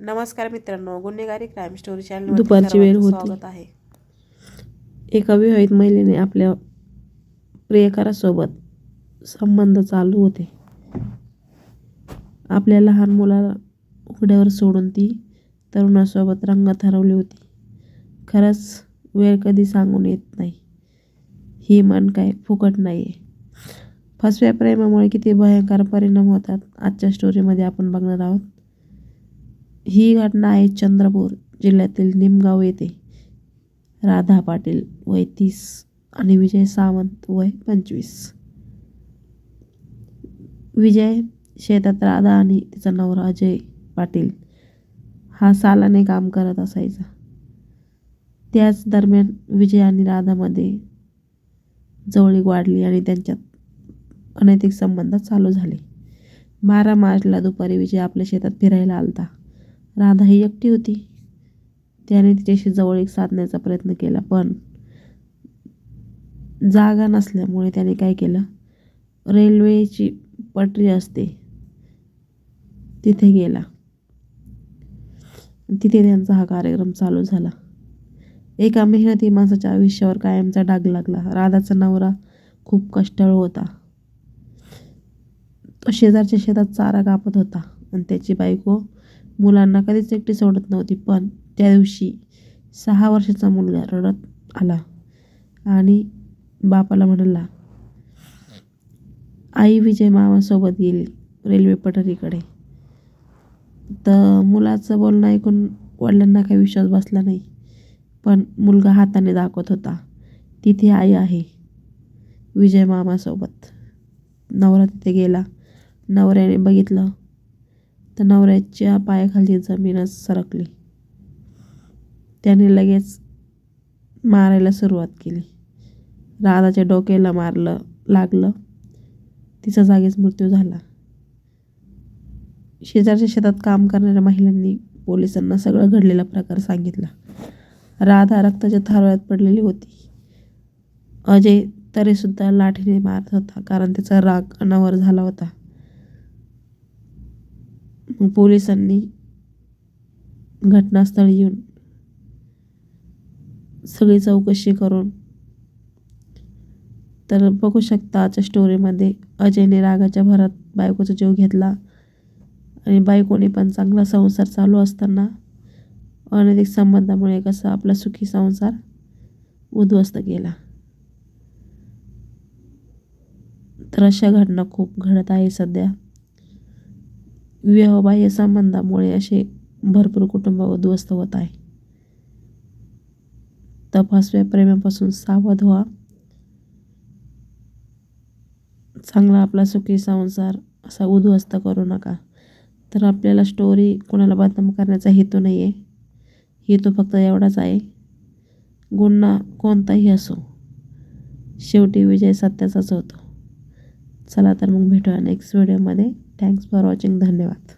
नमस्कार मित्रांनो, गुन्हेगारी क्राईम स्टोरी चॅनलवर दुपारची वेळ होती. स्वागत आहे. एका विवाहित महिलेने आपल्या प्रियकरासोबत संबंध चालू होते. आपल्या लहान मुलाला उघड्यावर सोडून ती तरुणासोबत रंगत हरवली होती. खरंच वेळ कधी सांगून येत नाही. ही मन काय फुकट नाहीये. फसव्या प्रेमामुळे किती भयंकर परिणाम होतात आजच्या स्टोरीमध्ये आपण बघणार आहोत. ही घटना आहे चंद्रपूर जिल्ह्यातील निमगाव येथे. राधा पाटील वय 30 आणि विजय सावंत वय 25. विजय शेतात राधा आणि तिचा नवरा अजय पाटील हा सालाने काम करत असायचा. त्याच दरम्यान विजय आणि राधामध्ये जवळीक वाढली आणि त्यांच्यात अनैतिक संबंध चालू झाले. 12 मार्चला दुपारी विजय आपल्या शेतात फिरायला आलता. राधा ही एकटी होती. त्याने तिच्याशी जवळीक साधण्याचा प्रयत्न केला, पण जागा नसल्यामुळे त्याने काय केलं, रेल्वेची पटरी असते तिथे गेला. तिथे त्यांचा हा कार्यक्रम चालू झाला. एका मेहनती माणसाच्या आयुष्यावर कायमचा डाग लागला. राधाचा नवरा खूप कष्टाळू होता. तो शेजारच्या शेतात चारा कापत होता आणि त्याची बायको मुलांना कधीच एकटी सोडत नव्हती. पण त्या दिवशी 6 वर्षाचा मुलगा रडत आला आणि बापाला म्हणाला, आई विजय मामासोबत गेली रेल्वे पटरीकडे. तर मुलाचं बोलणं ऐकून वडिलांना काही विश्वास बसला नाही. पण मुलगा हाताने दाखवत होता, तिथे आई आहे विजय मामासोबत. नवरा तिथे गेला. नवऱ्याने बघितलं तर नवऱ्याच्या पायाखालची जमीनच सरकली. त्याने लगेच मारायला सुरुवात केली. राधाच्या डोक्याला लागलं. तिचा जागीच मृत्यू झाला. शेजारच्या शेतात काम करणाऱ्या महिलांनी पोलिसांना सगळं घडलेला प्रकार सांगितला. राधा रक्ताच्या थारोळ्यात पडलेली होती. अजय तरीसुद्धा लाठीने मारत होता, कारण त्याचा राग अनावर झाला होता. मग पोलिसांनी घटनास्थळी येऊन सगळी चौकशी करून, तर बघू शकता आजच्या स्टोरीमध्ये अजयने रागाच्या भरात बायकोचा जीव घेतला आणि बायकोने पण चांगला संसार चालू असताना अनैतिक संबंधामुळे कसा आपला सुखी संसार उद्ध्वस्त केला. तर अशा घटना खूप घडत आहे सध्या. विवाहबाह्य संबंधामुळे असे भरपूर कुटुंब उद्ध्वस्त होत आहे. तर फसव्या प्रेमापासून सावध व्हा. चांगला आपला सुखी संसार असा उद्ध्वस्त करू नका. तर आपल्याला स्टोरी कोणाला बदनाम करण्याचा हेतू नाही आहे. हेतू फक्त एवढाच आहे, गुन्हा कोणताही असो शेवटी विजय सत्याचाच होतो. चला तर मग भेटूया नेक्स्ट व्हिडिओमध्ये. Thanks for watching. धन्यवाद.